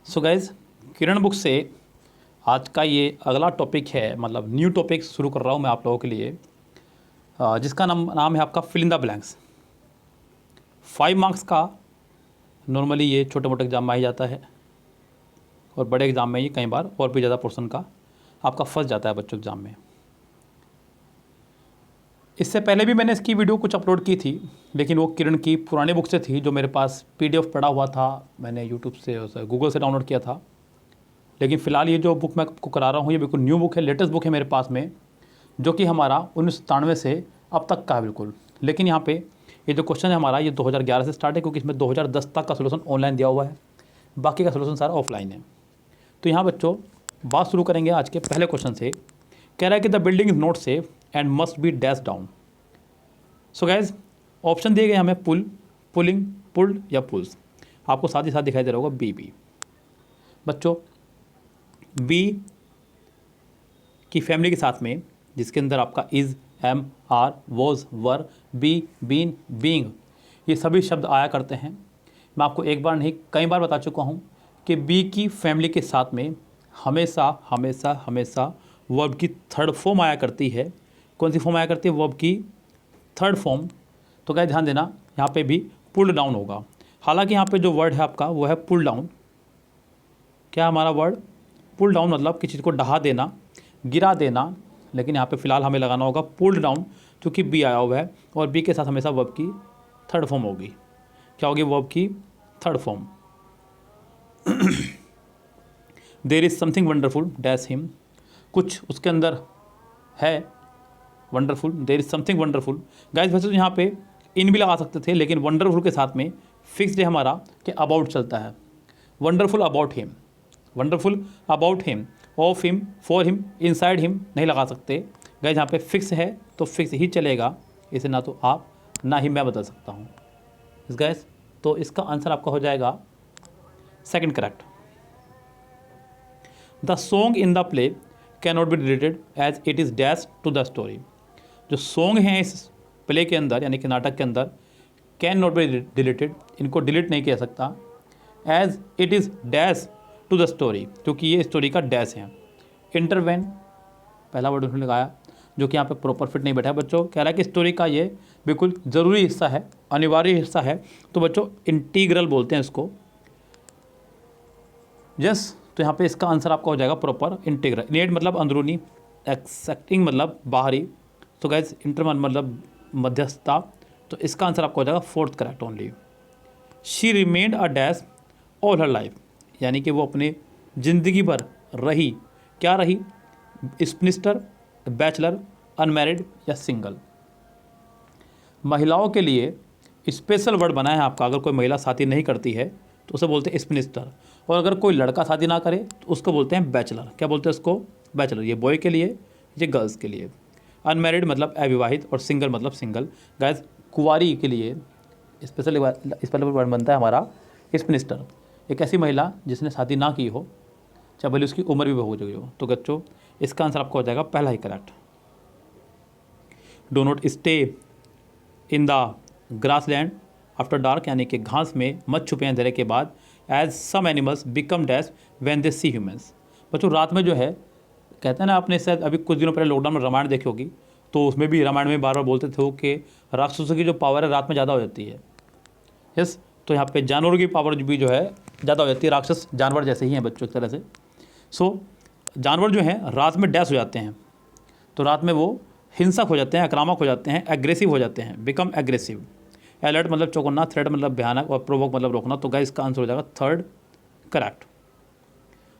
So guys किरण book से आज का ये अगला टॉपिक है, मतलब न्यू टॉपिक शुरू कर रहा हूँ मैं आप लोगों के लिए, जिसका नाम है आपका fill in the blanks. 5 marks का नॉर्मली ये छोटे मोटे एग्जाम में आ ही जाता है और बड़े एग्ज़ाम में ये कई बार और भी ज़्यादा पोर्शन का आपका फंस जाता है बच्चों एग्ज़ाम में। इससे पहले भी मैंने इसकी वीडियो कुछ अपलोड की थी, लेकिन वो किरण की पुरानी बुक से थी जो मेरे पास PDF पड़ा हुआ था, मैंने यूट्यूब से गूगल से डाउनलोड किया था। लेकिन फ़िलहाल ये जो बुक मैं आपको करा रहा हूँ ये बिल्कुल न्यू बुक है, लेटेस्ट बुक है मेरे पास में, जो कि हमारा 1997 से अब तक का है बिल्कुल। लेकिन यहाँ पे ये जो क्वेश्चन है हमारा ये 2011 से स्टार्ट है, क्योंकि इसमें 2010 तक का सोल्यूशन ऑनलाइन दिया हुआ है, बाकी का सोल्यूशन सारा ऑफलाइन है। तो यहाँ बच्चों बात शुरू करेंगे आज के पहले क्वेश्चन से। कह रहा है कि the building is not safe and must be dash down. So guys option दिए गए हमें पुल, पुलिंग, पुल्ड या पुल्स। आपको साथ ही साथ दिखाई दे रहा होगा बी। बच्चों बी की फैमिली के साथ में, जिसके अंदर आपका is, am, are, was, were, be, been, being, ये सभी शब्द आया करते हैं। मैं आपको एक बार नहीं कई बार बता चुका हूँ कि बी की फैमिली के साथ में हमेशा हमेशा हमेशा वर्ब की थर्ड फॉर्म आया करती है। कौन सी फॉर्म आया करती है? वर्ब की थर्ड फॉर्म। तो क्या ध्यान देना, यहाँ पे भी पुल डाउन होगा। हालांकि यहाँ पे जो वर्ड है आपका वो है पुल डाउन। क्या हमारा वर्ड? पुल डाउन, मतलब किसी चीज़ को ढहा देना, गिरा देना। लेकिन यहाँ पे फिलहाल हमें लगाना होगा पुल्ड डाउन, क्योंकि बी आया हुआ है और बी के साथ हमेशा वर्ब की थर्ड फॉर्म होगी। क्या होगी? वर्ब की third form. There is something wonderful dash him, कुछ उसके अंदर है wonderful. There is something wonderful. Guys वैसे तो यहाँ पे इन भी लगा सकते थे, लेकिन वंडरफुल के साथ में फिक्स्ड है हमारा कि अबाउट चलता है। Wonderful about him, wonderful about him, of him, for him, inside him नहीं लगा सकते। गाइस यहाँ पे फिक्स है तो फिक्स ही चलेगा, इसे ना तो आप ना ही मैं बदल सकता हूँ इस गाइस। तो इसका आंसर आपका हो जाएगा second correct. The song in the play can not be deleted as it is dash to the story. जो सॉन्ग हैं इस प्ले के अंदर यानी कि नाटक के अंदर, कैन नॉट बी डिलीटेड, इनको डिलीट नहीं किया सकता, as it is dash to the story, क्योंकि ये स्टोरी का डैश है। इंटरवेन पहला वर्ड उन्होंने लगाया जो कि यहाँ पे प्रॉपर फिट नहीं बैठा है। बच्चों कह रहा है कि स्टोरी का ये बिल्कुल ज़रूरी हिस्सा है, अनिवार्य हिस्सा है, तो बच्चों इंटीग्रल बोलते हैं इसको। यस, तो यहाँ पे इसका आंसर आपका हो जाएगा प्रॉपर इंटीग्रल। इनेट मतलब अंदरूनी, एक्सेप्टिंग मतलब बाहरी, तो गाइस इंटर मतलब मध्यस्थता, तो इसका आंसर आपका हो जाएगा fourth correct only. She remained a dash all her life, यानी कि वो अपने ज़िंदगी भर रही, क्या रही? स्पिनिस्टर, बैचलर, अनमैरिड या सिंगल। महिलाओं के लिए स्पेशल वर्ड बना है आपका, अगर कोई महिला शादी नहीं करती है तो उसे बोलते हैं स्पिनिस्टर, और अगर कोई लड़का शादी ना करे तो उसको बोलते हैं बैचलर। क्या बोलते हैं उसको? बैचलर। ये बॉय के लिए, ये गर्ल्स के लिए। अनमैरिड मतलब अविवाहित और सिंगल मतलब सिंगल। गाइस कुंवारी के लिए स्पेशल वर्ड बनता है हमारा स्पिनिस्टर, एक ऐसी महिला जिसने शादी ना की हो, चाहे भले उसकी उम्र भी हो गई हो। तो बच्चों इसका आंसर आपका हो जाएगा पहला ही correct. Do not stay in the grass land after dark, यानी कि घास में मत छुपे अंधेरे के बाद। As some animals become dash when they see humans. बच्चों रात में जो है, कहते हैं ना, आपने शायद अभी कुछ दिनों पहले लॉकडाउन में रामायण देखी होगी, तो उसमें भी रामायण में बार बार बोलते थे कि राक्षसों की जो पावर है रात में ज़्यादा हो जाती है। यस, तो यहाँ पे जानवरों की पावर भी जो है ज़्यादा हो जाती है। राक्षस जानवर जैसे ही हैं बच्चों एक तरह से। सो जानवर जो हैं रात में डैश हो जाते हैं, तो रात में वो हिंसक हो जाते हैं, आक्रामक हो जाते हैं, एग्रेसिव हो जाते हैं, बिकम एग्रेसिव। अलर्ट मतलब चौकन्ना, थ्रेट मतलब भयानक, और प्रोवोक मतलब रोकना। तो गाइस इसका आंसर हो जाएगा third correct.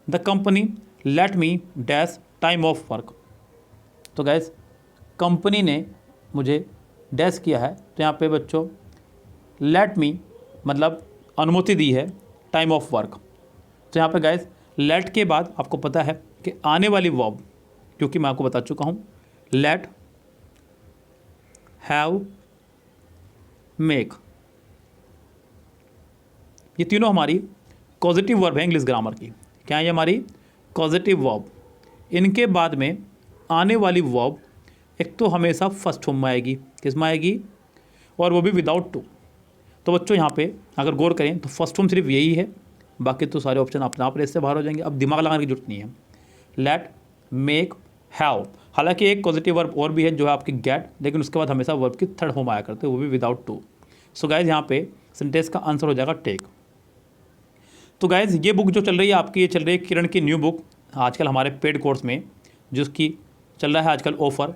The company let me dash time of work. तो गाइस कंपनी ने मुझे डैश किया है, तो यहाँ पे बच्चों लेट मी मतलब अनुमति दी है टाइम ऑफ वर्क। तो यहाँ पे गाइस लेट के बाद आपको पता है कि आने वाली वर्ब, क्योंकि मैं आपको बता चुका हूँ लेट, हैव, मेक, ये तीनों हमारी कॉजेटिव वर्ब है इंग्लिश ग्रामर की। क्या है ये? हमारी कॉजेटिव वर्ब। इनके बाद में आने वाली वर्ब एक तो हमेशा फर्स्ट फॉर्म में आएगी, किस में आएगी? और वो भी विदाउट टू। तो बच्चों यहाँ पे अगर गौर करें तो फर्स्ट फॉर्म सिर्फ यही है, बाकी तो सारे ऑप्शन अपने आप रेस से बाहर हो जाएंगे। अब दिमाग लगाने की जरूरत नहीं है। लेट, मेक, हैव, हालांकि एक पॉजिटिव वर्ब और भी है जो है आपकी गेट, लेकिन उसके बाद हमेशा वर्ब की थर्ड फॉर्म आया करते हैं, वो भी विदाउट टू। सो गाइज यहाँ पे सेंटेंस का आंसर हो जाएगा टेक। तो गाइज ये बुक जो चल रही है आपकी, ये चल रही है किरण की न्यू बुक आजकल हमारे पेड कोर्स में, जिसकी चल रहा है आजकल ऑफर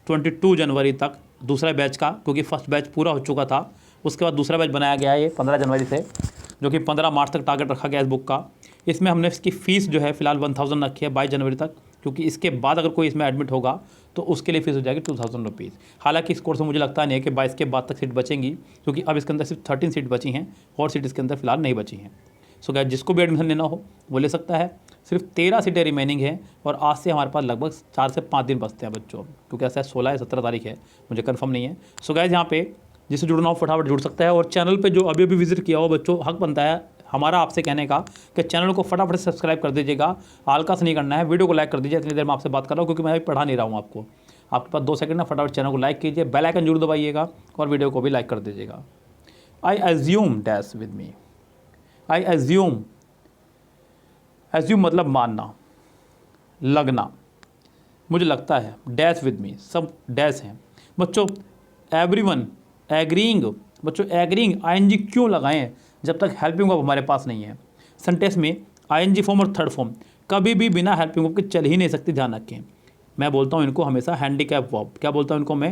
22 जनवरी तक दूसरा बैच का, क्योंकि फर्स्ट बैच पूरा हो चुका था। उसके बाद दूसरा बैच बनाया गया है ये 15 जनवरी से, जो कि 15 मार्च तक टारगेट रखा गया इस बुक का। इसमें हमने इसकी फ़ीस जो है फिलहाल 1000 रखी है 22 जनवरी तक, क्योंकि इसके बाद अगर कोई इसमें एडमिट होगा तो उसके लिए फ़ीस हो जाएगी 2000 रुपीज़। हालांकि इस कोर्स में मुझे लगता नहीं है कि 22 के बाद तक सीट बचेंगी, क्योंकि अब इसके अंदर सिर्फ 13 सीट बची हैं और सीट इसके अंदर फिलहाल नहीं बची हैं। सो गाइस जिसको भी एडमिशन लेना हो वो ले सकता है। सिर्फ 13 सीटें रिमेनिंग हैं और आज से हमारे पास लगभग 4 से 5 दिन बचते हैं बच्चों, क्योंकि ऐसा 16 या 17 तारीख है, मुझे कंफर्म नहीं है। सो गाइस यहाँ पे जिससे जुड़ना हो फटाफट जुड़ सकता है, और चैनल पे जो अभी अभी विजिट किया हो बच्चों, हक बनता है हमारा आपसे कहने का कि चैनल को फटाफट सब्सक्राइब कर दीजिएगा। आलका से नहीं करना है, वीडियो को लाइक कर दीजिए। इतनी देर में आपसे बात कर रहा हूँ क्योंकि मैं अभी पढ़ा नहीं रहा हूँ आपको। आपके पास 2 सेकंड ना, फटाफट चैनल को लाइक कीजिए, बेल आइकन जरूर दबाइएगा और वीडियो को भी लाइक कर दीजिएगा। I assume dash with me, I assume, assume मतलब मानना, लगना, मुझे लगता है, डैश विद मी, सब डैश हैं बच्चों। एवरीवन, एग्रीइंग, बच्चों एग्रीइंग आईएनजी क्यों लगाएं जब तक हेल्पिंग वर्ब हमारे पास नहीं है। सेंटेंस में आईएनजी फॉर्म और थर्ड फॉर्म कभी भी बिना हेल्पिंग वर्ब के चल ही नहीं सकती, ध्यान रखें। मैं बोलता हूँ इनको हमेशा हैंडीकैप वर्ब, क्या बोलता हूँ इनको मैं,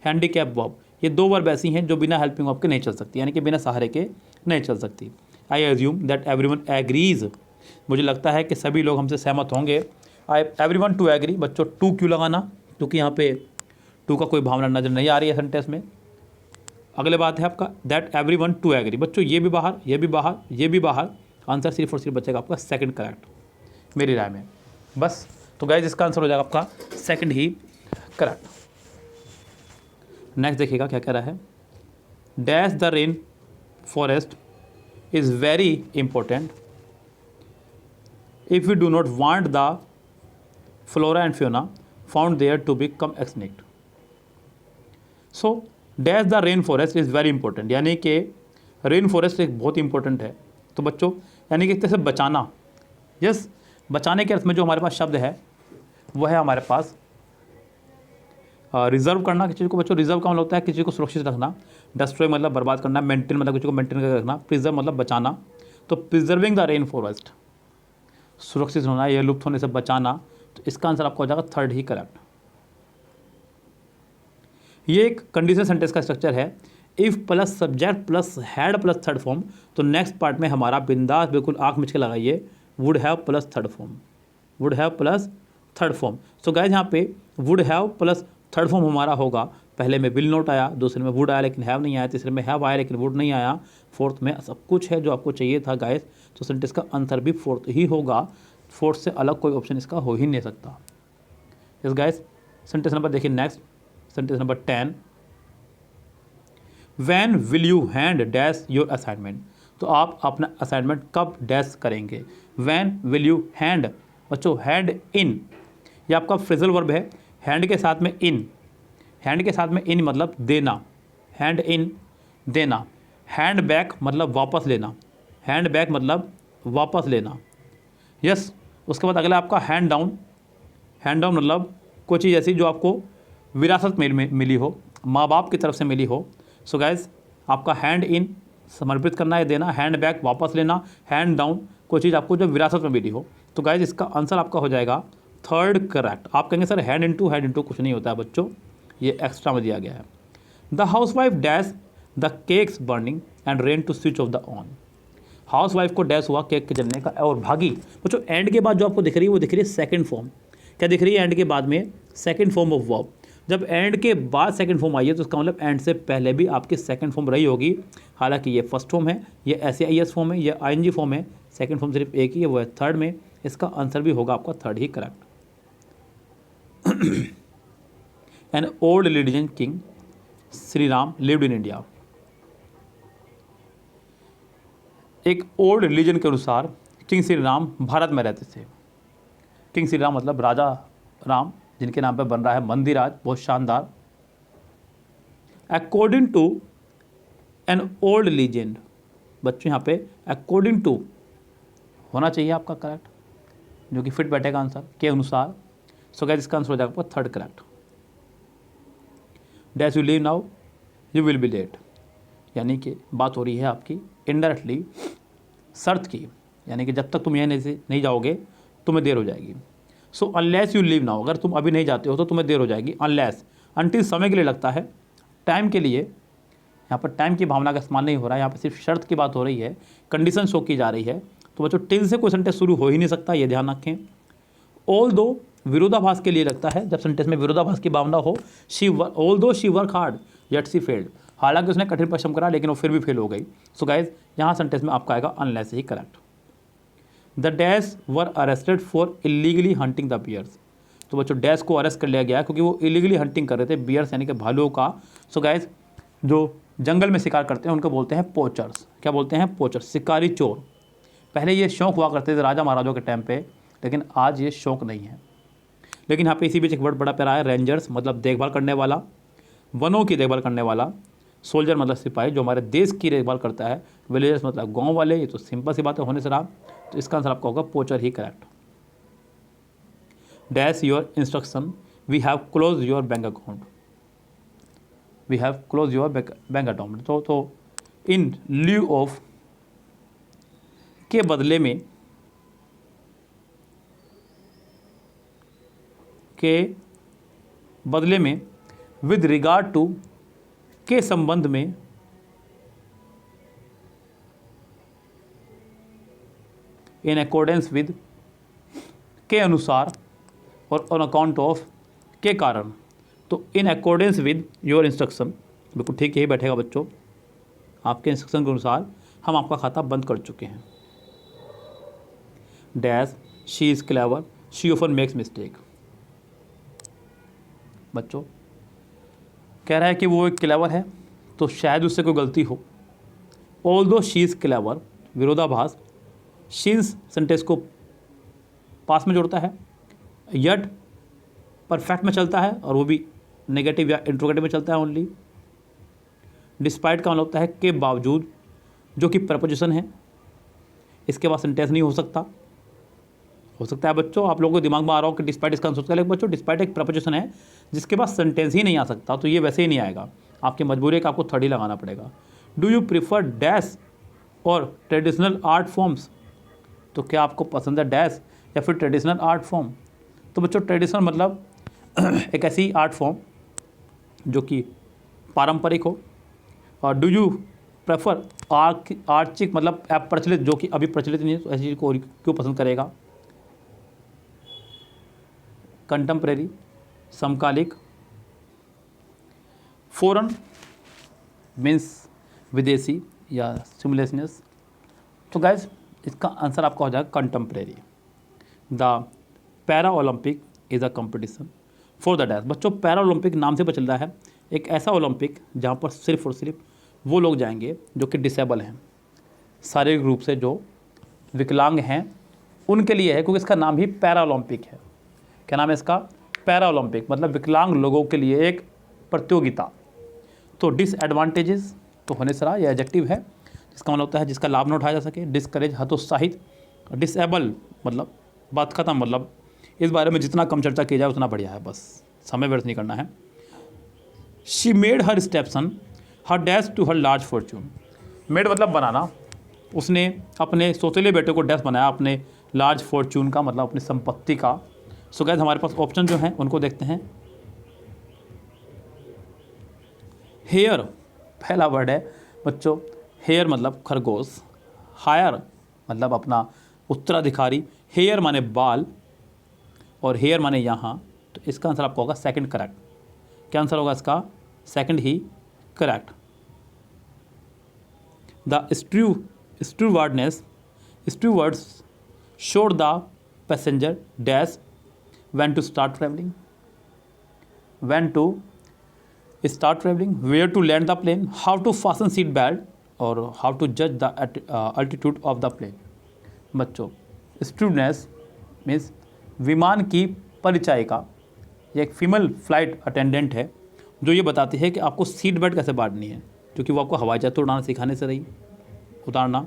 हैंडीकैप वर्ब। ये 2 वर्ब ऐसी हैं जो बिना हेल्पिंग वर्ब के नहीं चल सकती, यानी कि बिना सहारे के नहीं चल सकती। I assume that everyone agrees, मुझे लगता है कि सभी लोग हमसे सहमत होंगे। आई एवरीवन टू एग्री, बच्चों टू क्यों लगाना, क्योंकि यहाँ पे टू का कोई भावना नजर नहीं आ रही है सेंटेंस में। अगले बात है आपका दैट एवरीवन टू एग्री, बच्चों ये भी बाहर, ये भी बाहर, ये भी बाहर, आंसर सिर्फ और सिर्फ बचेगा आपका सेकंड करेक्ट मेरी राय में, बस। तो गाइज इसका आंसर हो जाएगा आपका सेकंड ही करेक्ट। नेक्स्ट देखिएगा क्या कह रहा है। Dash the rain forest is very important if we do not want the flora and fauna found there to become extinct. So dash the rain forest is very important, यानी कि rain forest एक बहुत important है। तो बच्चों यानी कि एक तरह से बचाना, यस, बचाने के अर्थ में जो हमारे पास शब्द है वो है हमारे पास रिजर्व करना किसी चीज़ को। बच्चों रिजर्व का मतलब होता है किसी को सुरक्षित रखना, डिस्ट्रॉय मतलब बर्बाद करना, मेंटेन मतलब किसी को मेंटेन करके रखना, प्रिजर्व मतलब बचाना। तो प्रिजर्विंग द रेन फॉरेस्ट, सुरक्षित होना, यह लुप्त होने से बचाना। तो इसका आंसर आपका हो जाएगा थर्ड ही करेक्ट। ये एक कंडीशनल सेंटेंस का स्ट्रक्चर है, if plus subject plus had plus third form. तो नेक्स्ट पार्ट में हमारा बिंदास बिल्कुल आंख मिच के लगाइए, would have plus third form, would have plus third form. So guys यहाँ पे would have plus third form हमारा होगा, पहले में विल नॉट आया, दूसरे में वुड आया लेकिन हैव नहीं आया, तीसरे में हैव आया लेकिन वुड नहीं आया, फोर्थ में सब कुछ है जो आपको चाहिए था गाइस। तो सेंटेंस का आंसर भी फोर्थ ही होगा, फोर्थ से अलग कोई ऑप्शन इसका हो ही नहीं सकता। यस गाइस, सेंटेंस नंबर देखिए next, sentence number 10, when will you hand dash your assignment. तो आप अपना असाइनमेंट कब डैश करेंगे, व्हेन विल यू हैंड। बच्चों हैंड इन, ये आपका फ्रेजल वर्ब है, हैंड के साथ में इन, हैंड के साथ में इन मतलब देना, हैंड इन देना। हैंड बैक मतलब वापस लेना, हैंड बैक मतलब वापस लेना, यस। उसके बाद अगला आपका हैंड डाउन, हैंड डाउन मतलब कोई चीज़ ऐसी जो आपको विरासत में मिली हो, माँ बाप की तरफ से मिली हो। सो गाइज आपका हैंड इन समर्पित करना है, देना, हैंड बैक वापस लेना, हैंड डाउन कोई चीज़ आपको जो विरासत में मिली हो। तो गाइज इसका आंसर आपका हो जाएगा थर्ड करेक्ट। आप कहेंगे सर हैंड इनटू कुछ नहीं होता है बच्चों, ये एक्स्ट्रा में दिया गया है। The housewife dash the cakes burning and ran to switch off the on. Housewife को डैश हुआ केक के जलने का और भागी। बच्चों एंड के बाद जो आपको दिख रही है वो दिख रही है सेकंड फॉर्म, क्या दिख रही है एंड के बाद में, सेकंड फॉर्म ऑफ वर्ब। जब एंड के बाद सेकंड फॉर्म आई है तो उसका मतलब एंड से पहले भी आपकी सेकंड फॉर्म रही होगी। हालांकि ये फर्स्ट फॉर्म है, ये SAIS फॉर्म है, ये ING फॉर्म है, सेकंड फॉर्म सिर्फ एक ही है, वो है थर्ड में। इसका आंसर भी होगा आपका थर्ड ही correct. An old religion king Shri Ram lived in India. एक ओल्ड रिलीजन के अनुसार किंग श्री राम भारत में रहते थे। किंग श्री राम मतलब राजा राम, जिनके नाम पे बन रहा है मंदिर आज, बहुत शानदार। According to an old legend, बच्चों यहाँ पे अकॉर्डिंग टू होना चाहिए आपका करेक्ट, जो कि फिट बैठेगा आंसर के अनुसार। सो गाइस इसका आंसर हो जाएगा आपका third correct. Dash you leave now you will be late, यानी कि बात हो रही है आपकी इनडायरेक्टली शर्त की, यानी कि जब तक तुम यहाँ नहीं जाओगे तुम्हें देर हो जाएगी। So unless you leave now, अगर तुम अभी नहीं जाते हो तो तुम्हें देर हो जाएगी। अनलेस, अनटिल समय के लिए लगता है, टाइम के लिए, यहाँ पर टाइम की भावना का इस्तेमाल नहीं हो रहा है, यहाँ पर सिर्फ शर्त की बात हो रही है, कंडीशन शो की जा रही है। तो बच्चों टिल से कोई सेंटेंस शुरू हो ही नहीं सकता, ये ध्यान रखें। ऑल दो विरोधाभास के लिए लगता है, जब सेंटेंस में विरोधाभास की भावना हो। ऑल दो she work hard yet she failed, हालांकि उसने कठिन परिश्रम करा लेकिन वो फिर भी फेल हो गई। सो गाइज यहाँ सेंटेंस में आपका आएगा अनलेस ही correct. The dash were arrested for illegally hunting the bears, तो बच्चों डैश को अरेस्ट कर लिया गया क्योंकि वो इलीगली हंटिंग कर रहे थे बियर्स यानी कि भालुओं का। सो गाइज जो जंगल में शिकार करते हैं उनको बोलते हैं पोचर्स। क्या बोलते हैं? पोचर्स, शिकारी चोर। पहले ये शौक हुआ करते थे राजा महाराजों के टाइम पे, लेकिन आज ये शौक नहीं है। लेकिन यहाँ पे इसी बीच एक वर्ड बड़ा प्यारा है, रेंजर्स मतलब देखभाल करने वाला, वनों की देखभाल करने वाला, सोल्जर मतलब सिपाही जो हमारे देश की देखभाल करता है, विलेजर्स मतलब गांव वाले। ये तो सिंपल सी बात है होने से रहा, तो इसका आंसर आपका होगा पोचर ही correct. Dash your instruction we have close your bank account, we have close your bank account. तो इन ल्यू ऑफ, के बदले में, के बदले में, विद रिगार्ड टू, के संबंध में, इन अकॉर्डेंस विद, के अनुसार, और ऑन अकाउंट ऑफ, के कारण। तो in accordance with your instruction, बिल्कुल ठीक यही बैठेगा बच्चों, आपके इंस्ट्रक्शन के अनुसार हम आपका खाता बंद कर चुके हैं। Dash she is clever she often makes mistake, बच्चों कह रहा है कि वो एक क्लेवर है तो शायद उससे कोई गलती हो। ऑल दो शी इज़ क्लेवर, विरोधाभास, शीन्स सेंटेंस को पास में जोड़ता है, यट परफेक्ट में चलता है और वो भी नेगेटिव या इंट्रोगेटिव में चलता है ओनली। डिस्पाइट का मतलब होता है के बावजूद, जो कि प्रपोजिशन है, इसके बाद सेंटेंस नहीं हो सकता। हो सकता है बच्चों आप लोगों को दिमाग में आ रहा हो कि डिस्पाइट इसका आंसर होता है, लेकिन बच्चों डिस्पाइट एक प्रपोजिशन है जिसके बाद सेंटेंस ही नहीं आ सकता, तो ये वैसे ही नहीं आएगा। आपकी मजबूरी है कि आपको थर्ड ही लगाना पड़ेगा। डू यू प्रिफर डैश और ट्रेडिशनल आर्ट फॉर्म्स, तो क्या आपको पसंद है डैश या फिर ट्रेडिशनल आर्ट फॉर्म? तो बच्चों ट्रेडिशनल मतलब एक ऐसी आर्ट फॉर्म जो कि पारंपरिक हो, और डू यू प्रेफर आर्चिक मतलब प्रचलित, जो कि अभी प्रचलित नहीं है, तो ऐसी चीज़ को क्यों पसंद करेगा। कंटेम्प्रेरी समकालिक, फॉरेन मीन्स विदेशी या सिमुलेशनस। तो गाइज इसका आंसर आपका हो जाएगा contemporary. The para Olympic is a competition for the dash. बच्चों पैरा ओलंपिक नाम से पता चल रहा है एक ऐसा ओलंपिक जहाँ पर सिर्फ और सिर्फ वो लोग जाएंगे जो कि डिसेबल हैं, शारीरिक रूप से जो विकलांग हैं उनके लिए है, क्योंकि इसका नाम ही पैरा ओलंपिक है। क्या नाम है इसका? पैरा ओलंपिक, मतलब विकलांग लोगों के लिए एक प्रतियोगिता। तो डिसएडवांटेजेस तो होने से रहा, यह एडजेक्टिव है जिसका मतलब होता है जिसका लाभ न उठाया जा सके। डिस्करेज हतोत्साहित, डिसेबल मतलब बात खत्म, मतलब इस बारे में जितना कम चर्चा की जाए उतना बढ़िया है, बस समय व्यर्थ नहीं करना है। She made her stepson her dash to her large fortune. Made मतलब बनाना, उसने अपने सौतेले बेटे को डैश बनाया अपने लार्ज फॉर्च्यून का, मतलब अपनी संपत्ति का। सो गाइस हमारे पास ऑप्शन जो हैं उनको देखते हैं। हेयर पहला वर्ड है बच्चों, हेयर मतलब खरगोश, हायर मतलब अपना उत्तराधिकारी, हेयर माने बाल और हेयर माने यहाँ, तो इसका आंसर आपका होगा सेकंड करेक्ट। क्या आंसर होगा इसका? सेकंड ही correct. The stewards showed the passenger dash when to start traveling, where to land the plane, how to fasten seat belt और how to judge the altitude of the plane। बच्चों स्टूवर्ड्स means विमान की परिचायिका, ये एक female flight attendant है जो ये बताती है कि आपको सीट बेल्ट कैसे बांधनी है, क्योंकि वो आपको हवाई जहाज तो उड़ाना सिखाने से रही, उतारना,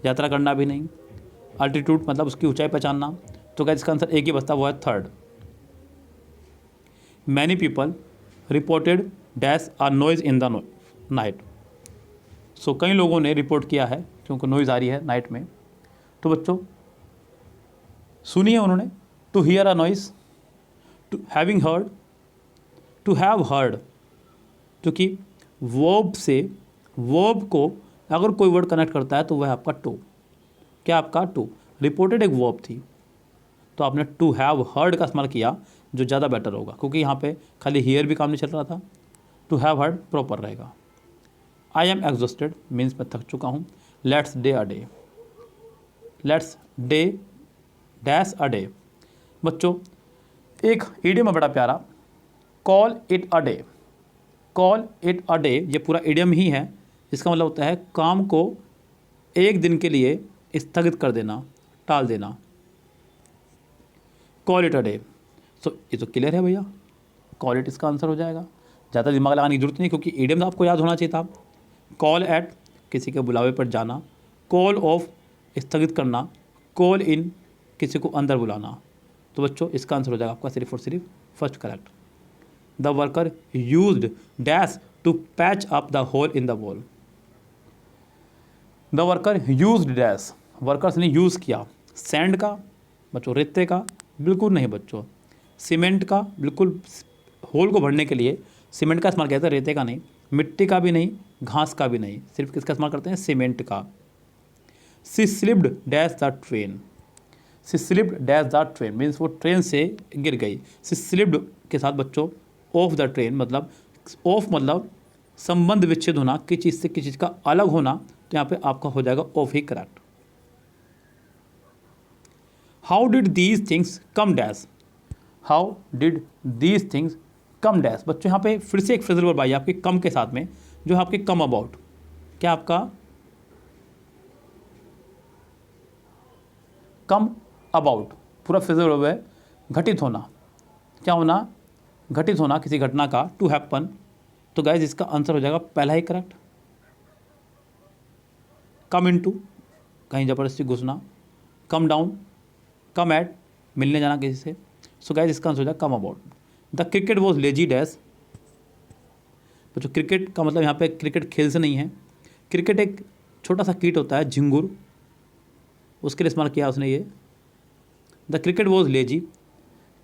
यात्रा करना भी नहीं। अल्टीट्यूड मतलब उसकी ऊंचाई पहचानना, तो क्या इसका आंसर एक ही बचता, वो है third. Many people reported dash are noise in the night. So कई लोगों ने रिपोर्ट किया है क्योंकि नॉइज़ आ रही है नाइट में। तो बच्चों सुनिए उन्होंने, to hear a noise, to having heard, to have heard, क्योंकि वर्ब से वर्ब को अगर कोई वर्ड कनेक्ट करता है तो वह आपका टू, क्या आपका टू। रिपोर्टेड एक वर्ब थी तो आपने टू हैव हर्ड का इस्तेमाल किया जो ज़्यादा बेटर होगा, क्योंकि यहाँ पे खाली हियर भी काम नहीं चल रहा था, टू हैव हर्ड प्रॉपर रहेगा। आई एम एग्जॉस्टेड मीन्स मैं थक चुका हूँ। Let's day a day, let's day dash a day. बच्चों एक इडियम है बड़ा प्यारा, call it a day. Call it a day ये पूरा इडियम ही है, इसका मतलब होता है काम को एक दिन के लिए स्थगित कर देना, टाल देना। कॉल इट अ डे, सो ये तो क्लियर है भैया, कॉल इट इसका आंसर हो जाएगा, ज़्यादा दिमाग लगाने की जरूरत नहीं, क्योंकि इडियम आपको याद होना चाहिए था। कॉल एट किसी के बुलावे पर जाना, कॉल ऑफ स्थगित करना, कॉल इन किसी को अंदर बुलाना। तो बच्चों इसका आंसर हो जाएगा आपका सिर्फ और सिर्फ first correct. The worker used dash to patch up the hole in the wall. The worker used dash, workers ने यूज़ किया सैंड का, बच्चों रेते का बिल्कुल नहीं बच्चों, सीमेंट का बिल्कुल, होल को भरने के लिए सीमेंट का इस्तेमाल किया था, रेते का नहीं, मिट्टी का भी नहीं, घास का भी नहीं, सिर्फ किसका इस्तेमाल करते हैं, सीमेंट का। She slipped dash the train, she slipped dash the train means वो ट्रेन से गिर गई। सी स्लिप्ड के साथ बच्चों ऑफ द ट्रेन, मतलब ऑफ मतलब संबंध विच्छेद होना, किस चीज़ से किस चीज़ का अलग होना, तो यहाँ पे आपका हो जाएगा of he correct. How did these things come dash, how did these things come dash. बच्चों यहाँ पे फिर से एक फ्रेजल वर्ब आई आपके कम के साथ में, जो है आपके कम अबाउट, क्या आपका कम अबाउट पूरा फ्रेजल वर्ब है, घटित होना, क्या होना, घटित होना किसी घटना का, टू हैपन। तो गाइज इसका आंसर हो जाएगा पहला ही करेक्ट। कम इनटू कहीं ज़बरदस्ती घुसना, कम डाउन, कम एट मिलने जाना किसी से। सो गाइज इसका आंसर हो जाएगा come about. The cricket was lazy dash, तो क्रिकेट का मतलब यहाँ पे क्रिकेट खेल से नहीं है, क्रिकेट एक छोटा सा कीट होता है झिंगुर, उसके लिए इस्तेमाल किया उसने ये। The cricket was lazy,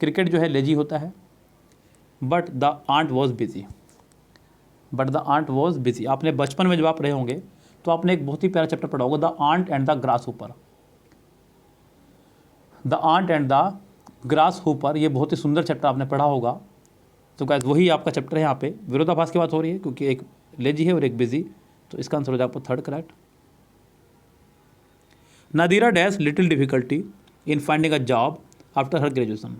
cricket जो है लेजी होता है। But the ant was busy, but the ant was busy, आपने बचपन में जब आप रहे होंगे तो आपने एक बहुत ही प्यारा चैप्टर पढ़ा होगा, the ant and the grasshopper. The ant and the grasshopper, ये बहुत ही सुंदर चैप्टर आपने पढ़ा होगा। तो गाइस वही आपका चैप्टर है, यहाँ पे विरोधाभास की बात हो रही है, क्योंकि एक लेजी है और एक बिजी, तो इसका आंसर हो जाएगा third correct. Nadira dash little difficulty in finding a job after her graduation.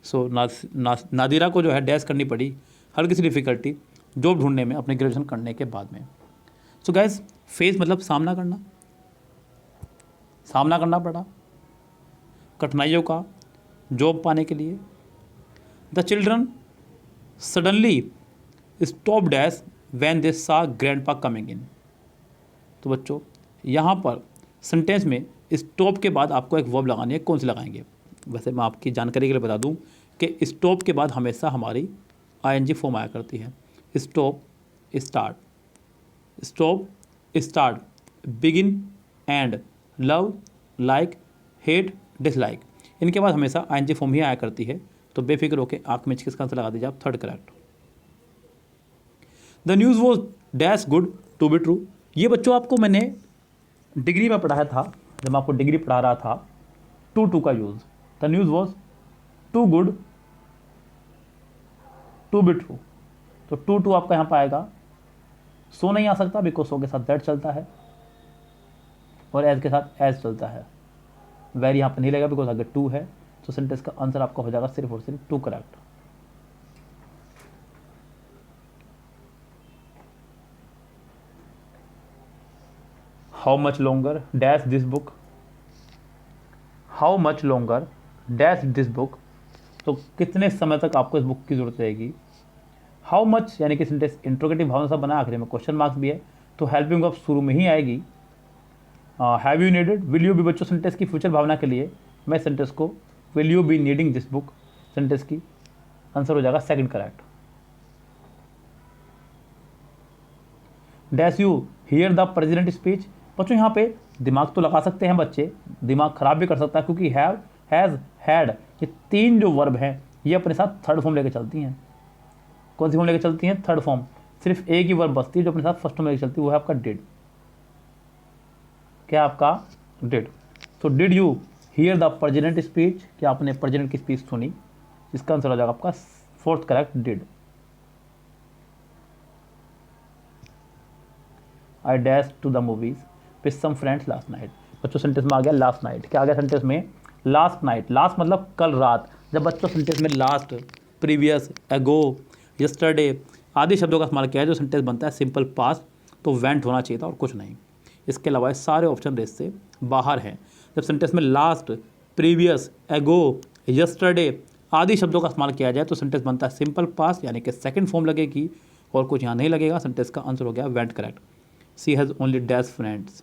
So Nadira को जो है डैश करनी पड़ी हल्की सी डिफ़िकल्टी जॉब ढूंढने में अपने ग्रेजुएशन करने के बाद में। सो गैस फेस मतलब सामना करना, सामना करना पड़ा कठिनाइयों का जॉब पाने के लिए। The children suddenly stop dash when they सा ग्रैंडपा कमिंग इन। तो बच्चों यहाँ पर सेंटेंस में स्टॉप के बाद आपको एक वर्ब लगानी है, कौन सी लगाएंगे। वैसे मैं आपकी जानकारी के लिए बता दूं कि स्टॉप के बाद हमेशा हमारी आईएनजी फॉर्म आया करती है। Stop, start, stop, start, begin, and, love, like, hate, dislike, इनके बाद हमेशा आईएनजी फॉर्म ही आया करती है। तो बेफिक्र होकर आँख में किसका आंसर लगा दीजिए आप, third correct. The news was dash good to be true. ये बच्चों आपको मैंने डिग्री में पढ़ाया था, जब मैं आपको डिग्री पढ़ा रहा था, टू का use. The news was too good to be true, तो टू आपका यहाँ पर आएगा। सो नहीं आ सकता बिकॉज सो के साथ दैट चलता है और एज के साथ एज चलता है। वेरी यहाँ पर नहीं लगेगा बिकॉज अगर टू है तो सेंटेंस का आंसर आपका हो जाएगा सिर्फ और सिर्फ too correct. How much longer dash this book, how much longer dash this book, तो कितने समय तक आपको इस बुक की जरूरत रहेगी। हाउ मच यानी कि सेंटेंस इंट्रोगेटिव भावना सा बना, आखिर में क्वेश्चन मार्क्स भी है, तो हेल्पिंग वर्ब शुरू में ही आएगी। Have you needed, will you भी बच्चों सेंटेंस की फ्यूचर भावना के लिए मैं सेंटेंस को will you be needing this book, sentence की आंसर हो जाएगा second correct. Dash you hear the president speech, बच्चों यहाँ पे दिमाग तो लगा सकते हैं बच्चे, दिमाग खराब भी कर सकता है, क्योंकि हैव, हैज़, हैड, ये तीन जो वर्ब हैं ये अपने साथ थर्ड फॉर्म लेके चलती हैं। कौन सी फॉर्म लेके चलती हैं? Third form. सिर्फ एक ही वर्ब बचती है जो अपने साथ फर्स्ट फॉर्म लेके चलती है, वो है आपका डिड। क्या आपका? डिड। तो did you hear the president speech, क्या आपने प्रेसिडेंट की स्पीच सुनी? इसका आंसर हो जाएगा आपका fourth correct, did. I dash to the movies with some friends last night, बच्चों सेंटेंस में आ गया लास्ट नाइट। क्या आ गया सेंटेंस में? Last night. लास्ट मतलब कल रात। जब बच्चों सेंटेंस में लास्ट, प्रीवियस, एगो, यस्टरडे आदि शब्दों का इस्तेमाल किया है, जो सेंटेंस बनता है सिंपल पास्ट, तो वेंट होना चाहिए था और कुछ नहीं। इसके अलावा ये सारे ऑप्शन रेस से बाहर हैं। जब सेंटेंस में लास्ट, प्रीवियस, एगो, यस्टरडे आदि शब्दों का इस्तेमाल किया जाए तो सेंटेंस बनता है सिंपल पास्ट, यानी कि सेकंड फॉर्म लगेगी और कुछ यहाँ नहीं लगेगा। सेंटेंस का आंसर हो गया went correct. She has only dash friends,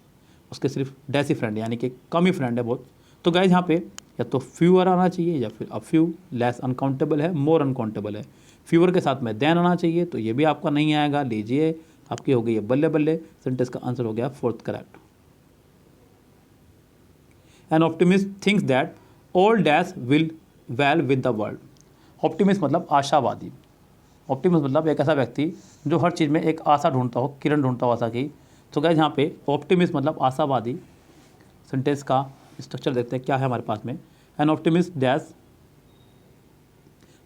उसके सिर्फ डैश ही फ्रेंड, यानी कि कम ही फ्रेंड है बहुत। तो गाइज यहाँ पे या तो फ्यूअर आना चाहिए या फिर अ फ्यू, लेस अनकाउंटेबल है, मोर अनकाउंटेबल है। फ्यूअर के साथ में देन आना चाहिए, तो ये भी आपका नहीं आएगा। लीजिए, आपकी हो गई है बल्ले बल्ले। सेंटेंस का आंसर हो गया fourth correct. An optimist thinks that all dash will well with the world. Optimist मतलब आशावादी। ऑप्टिमिस्ट मतलब एक ऐसा व्यक्ति जो हर चीज़ में एक आशा ढूंढता हो, किरण ढूंढता हो आशा की। तो गाइस यहाँ पे ऑप्टिमिस्ट मतलब आशावादी। सेंटेंस का स्ट्रक्चर देखते हैं क्या है हमारे पास में। An optimist dash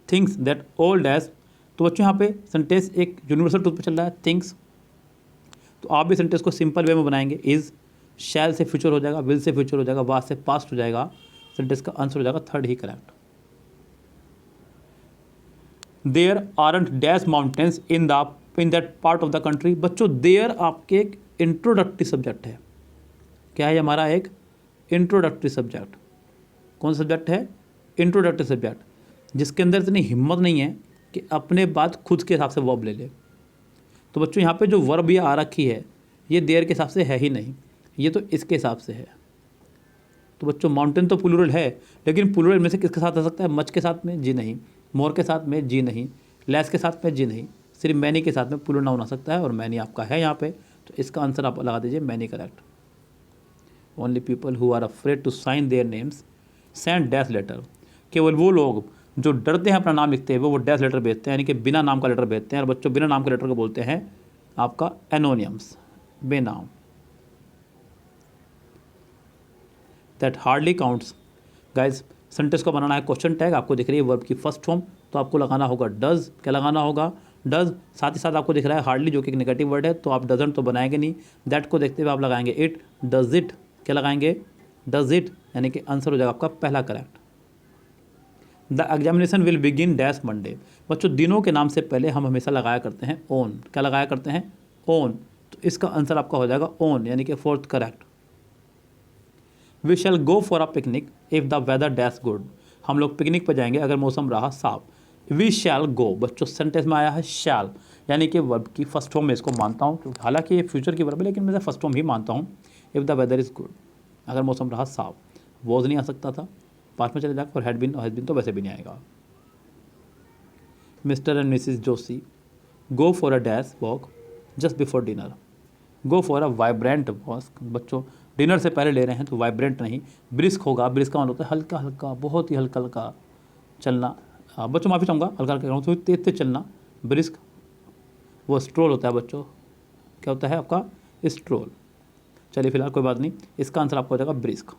thinks that all dash, तो बच्चों यहाँ पे सेंटेंस एक यूनिवर्सल ट्रूथ पे चल रहा है, थिंक्स। तो आप भी सेंटेंस को सिंपल वे में बनाएंगे। इज़, शैल से फ्यूचर हो जाएगा, विल से फ्यूचर हो जाएगा, वाज से पास्ट हो जाएगा। सेंटेंस का आंसर हो जाएगा थर्ड ही correct. There aren't dash mountains in that part of the country. बच्चों देयर आपके एक इंट्रोडक्टरी सब्जेक्ट है। क्या है हमारा? एक इंट्रोडक्टरी सब्जेक्ट। कौन सब्जेक्ट है? इंट्रोडक्टरी सब्जेक्ट, जिसके अंदर इतनी हिम्मत नहीं है कि अपने बात खुद के हिसाब से वर्ब ले ले। तो बच्चों यहाँ पे जो वर्ब ये आ रखी है ये देयर के हिसाब से है ही नहीं, ये तो इसके हिसाब से है। तो बच्चों माउंटेन तो प्लूरल है, लेकिन प्लूरल में से किसके साथ आ सकता है? मच के साथ में? जी नहीं। मोर के साथ में? जी नहीं। लेस के साथ में? जी नहीं। सिर्फ मैनी के साथ में प्लूरल नाउन आ सकता है, और मैनी आपका है यहाँ पे, तो इसका आंसर आप लगा दीजिए many correct. Only people who are afraid to sign their names send dash letter. केवल वो लोग जो डरते हैं अपना नाम लिखते हुए वो डैश लेटर भेजते हैं, यानी कि बिना नाम का लेटर भेजते हैं। और बच्चों बिना नाम के लेटर को बोलते हैं आपका एनोनियम्स, बेनाम। That hardly counts. Guys sentence को बनाना है क्वेश्चन टैग, आपको दिख रही है वर्ब की फर्स्ट फॉर्म, तो आपको लगाना होगा डज। क्या लगाना होगा? डज। साथ ही साथ आपको दिख रहा है हार्डली, जो कि एक नेगेटिव वर्ड है, तो आप डजंट तो बनाएंगे नहीं। दैट को देखते हुए आप लगाएंगे इट। डज इट, क्या लगाएंगे? डज इट, यानी कि आंसर हो जाएगा आपका पहला correct. The examination will begin dash Monday. बच्चों दिनों के नाम से पहले हम हमेशा लगाया करते हैं ओन। क्या लगाया करते हैं? ओन। तो इसका आंसर आपका हो जाएगा ओन, यानी कि fourth correct. We shall go for a picnic if the weather dash good. हम लोग पिकनिक पर जाएंगे अगर मौसम रहा साफ। वी शैल गो, बच्चों सेंटेंस में आया है शैल, यानी कि वर्ब की फर्स्ट फॉर्म में इसको मानता हूँ, क्योंकि हालांकि ये फ्यूचर की वर्ब है, लेकिन मैं फर्स्ट फॉर्म ही मानता हूँ। If the weather is good, अगर मौसम रहा साफ। वॉज नहीं आ सकता था, पास में चले जाकर, और हैड बीन और हैज़ बीन तो वैसे भी नहीं आएगा। Mister and Mrs Joshi go for a dash walk just before dinner. Go for a vibrant walk, बच्चों डिनर से पहले ले रहे हैं तो वाइब्रेंट नहीं, ब्रिस्क होगा। ब्रिस्क का मतलब होता है हल्का हल्का, बहुत ही हल्का हल्का चलना। बच्चों माफ़ी चाहूँगा, हल्का हल्का तो तेज तेज चलना। ब्रिस्क वो स्ट्रोल होता है बच्चों, क्या होता है आपका? स्ट्रोल। चलिए फिलहाल कोई बात नहीं, इसका आंसर आपका हो जाएगा ब्रिस्क।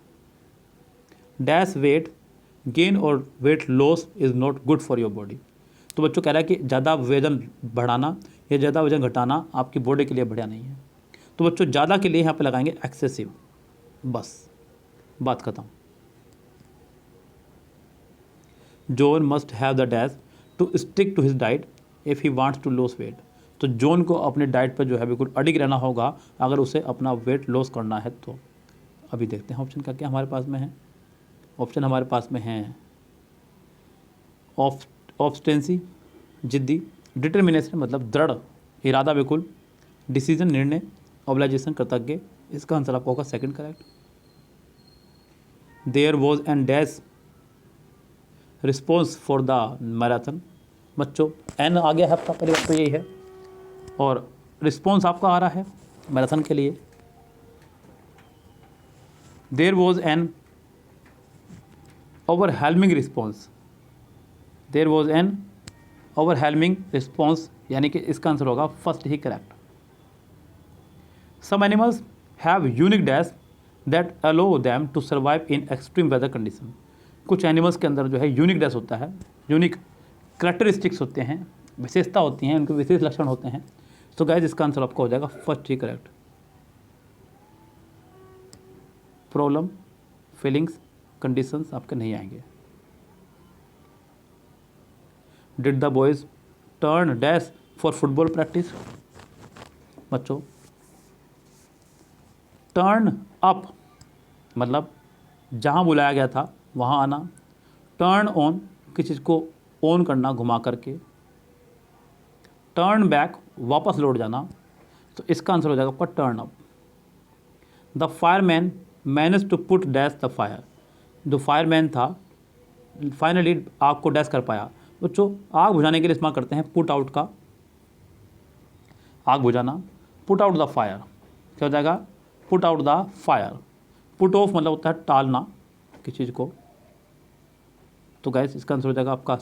डैश वेट गेन और weight loss is not good for your body. तो बच्चों कह रहा है कि ज़्यादा वजन बढ़ाना या ज़्यादा वजन घटाना आपकी बॉडी के लिए बढ़िया नहीं है। तो बच्चों ज़्यादा के लिए यहाँ पे लगाएंगे एक्सेसिव, बस बात खत्म। John must have the dash to stick to his diet if he wants to lose weight. तो जॉन को अपने डाइट पर जो है बिल्कुल अडिग रहना होगा अगर उसे अपना वेट लॉस करना है तो। अभी देखते हैं ऑप्शन का क्या हमारे पास में है। ऑप्शन हमारे पास में है ऑब्स्टेंसी, जिद्दी। डिटर्मिनेशन मतलब दृढ़ इरादा बिल्कुल। डिसीजन निर्णय। ऑब्लाइजेशन कृतज्ञ। इसका आंसर आपका होगा second correct. There was an dash response for the marathon. बच्चों एन आ गया है आपका, पहली बात तो यही है, और रिस्पॉन्स आपका आ रहा है मैराथन के लिए। There was an overwhelming response, there was an overwhelming response, यानी कि इसका आंसर होगा फर्स्ट ही correct. Some animals have unique dash that allow them to survive in extreme weather condition. कुछ एनिमल्स के अंदर जो है यूनिक डैश होता है, यूनिक करैक्टरिस्टिक्स होते हैं, विशेषता होती हैं, उनके विशेष लक्षण होते हैं। तो गाइज इसका आंसर आपका हो जाएगा फर्स्ट ही करेक्ट। प्रॉब्लम, फीलिंग्स, कंडीशंस आपके नहीं आएंगे। Did the boys turn dash for football practice. बच्चों टर्न अप मतलब जहाँ बुलाया गया था वहाँ आना, टर्न ऑन किसी चीज़ को ऑन करना घुमा करके, टर्न बैक वापस लौट जाना, तो इसका आंसर हो जाएगा आपका turn up. The fireman manage to put dash the fire. जो फायरमैन था फाइनली आग को डैश कर पाया। बच्चों आग बुझाने के लिए इस्तेमाल करते हैं पुट आउट का, आग बुझाना, पुट आउट द फायर क्या हो जाएगा, put out the fire. Put off मतलब होता है टालना किसी चीज़ को। तो गाइस इसका आंसर हो जाएगा आपका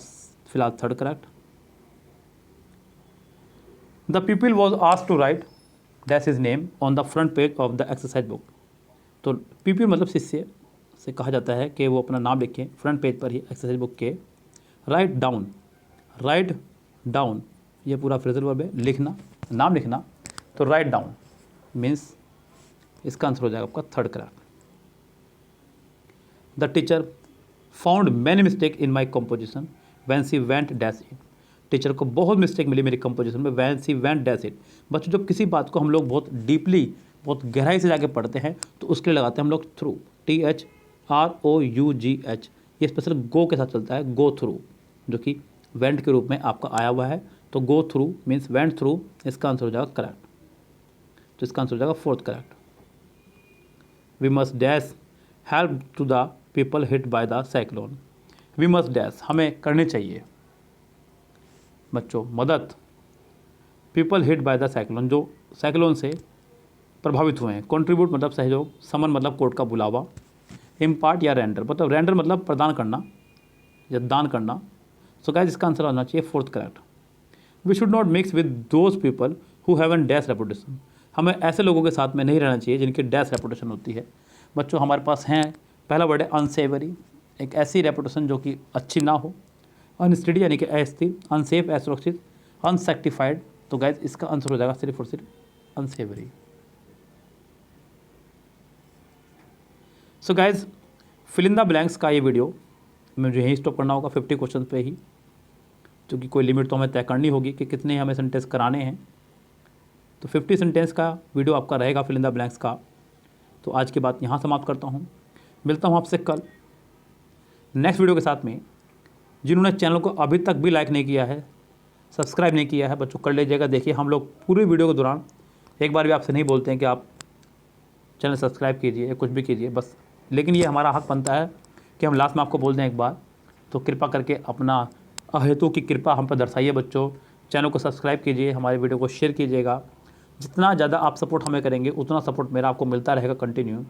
फिलहाल third correct. The people was asked to write dash his name on the front page of the exercise book. तो पीपल मतलब शिष्य से कहा जाता है कि वो अपना नाम लिखें फ्रंट पेज पर ही एक्सरसाइज बुक के। राइट डाउन, राइट डाउन ये पूरा फ्रेजल वर्ब है, लिखना, नाम लिखना। तो राइट डाउन मीन्स इसका आंसर हो जाएगा आपका third correct. The teacher found many mistake in my composition van she went dash it. Teacher को बहुत मिस्टेक मिली मेरी कंपोजिशन में, van she went dash it. बच्चों जब किसी बात को हम लोग बहुत डीपली, बहुत गहराई से जाके पढ़ते हैं तो उसके लिए लगाते हैं हम लोग थ्रू, THROUGH। ये स्पेशल गो के साथ चलता है, गो थ्रू, जो कि वेंट के रूप में आपका आया हुआ है। तो go through means went through, इसका आंसर हो जाएगा करेक्ट। तो इसका आंसर हो जाएगा fourth correct. We must dash help to the people hit by the cyclone. We must dash हमें करनी चाहिए बच्चों मदद, people hit by the cyclone जो साइक्लोन से प्रभावित हुए हैं। कंट्रीब्यूट मतलब सहयोग, समन मतलब कोर्ट का बुलावा, इम्पार्ट या रेंडर मतलब रेंडर मतलब प्रदान करना या दान करना। सो गाइस इसका आंसर आना चाहिए fourth correct. We should not mix with those people who have an dash reputation. हमें ऐसे लोगों के साथ में नहीं रहना चाहिए जिनकी डैश रेपुटेशन होती है। बच्चों हमारे पास हैं, पहला वर्ड है अनसेवरी, एक ऐसी रेपुटेशन जो कि अच्छी ना हो। अनस्टडी यानी कि अस्थिर, अनसेफ असुरक्षित, अनसेक्टिफाइड। तो गाइज इसका आंसर हो जाएगा सिर्फ और सिर्फ unsavoury. So guys fill in the blanks का ये वीडियो मुझे यहीं स्टॉप करना होगा 50 क्वेश्चन पे ही, क्योंकि कोई लिमिट तो हमें तय करनी होगी कि कितने हमें सेंटेंस कराने हैं। तो 50 सेंटेंस का वीडियो आपका रहेगा फिल इन द ब्लैंक्स का। तो आज की बात यहाँ समाप्त करता हूँ, मिलता हूँ आपसे कल नेक्स्ट वीडियो के साथ में। जिन्होंने चैनल को अभी तक भी लाइक नहीं किया है, सब्सक्राइब नहीं किया है, बच्चों कर लीजिएगा। देखिए हम लोग पूरी वीडियो के दौरान एक बार भी आपसे नहीं बोलते हैं कि आप चैनल सब्सक्राइब कीजिए या कुछ भी कीजिए बस, लेकिन ये हमारा हक बनता है कि हम लास्ट में आपको बोल दें एक बार। तो कृपा करके अपना अहेतु की कृपा हम पर दर्शाइए बच्चों। चैनल को सब्सक्राइब कीजिए, हमारे वीडियो को शेयर कीजिएगा। जितना ज़्यादा आप सपोर्ट हमें करेंगे उतना सपोर्ट मेरा आपको मिलता रहेगा कंटिन्यू।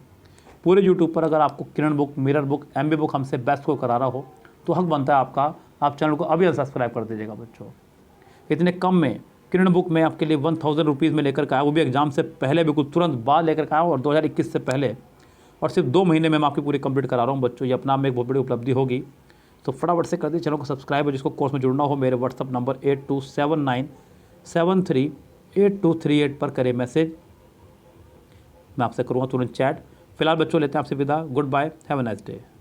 पूरे यूट्यूब पर अगर आपको Kiran book, mirror book, MB book हमसे बेस्ट को करा रहा हो तो हक बनता है आपका, आप चैनल को अभी सब्सक्राइब कर दीजिएगा बच्चों। इतने कम में किरण बुक में आपके लिए 1000 रुपीज़ में लेकर के आया, वो भी एग्जाम से पहले, बिल्कुल तुरंत बाद लेकर के आया और 2021 से पहले, और सिर्फ 2 महीने में मैं आपकी पूरी कंप्लीट करा रहा हूँ बच्चों। ये अपना में एक बहुत बड़ी उपलब्धि होगी। तो फटाफट से कर दीजिए चैनल को सब्सक्राइब। और जिसको कोर्स में जुड़ना हो मेरे व्हाट्सअप नंबर 8279738238 पर करें मैसेज, मैं आपसे करूँगा तुरंत चैट। फिलहाल बच्चों लेते हैं आपसे विदा। Good bye, have a nice day.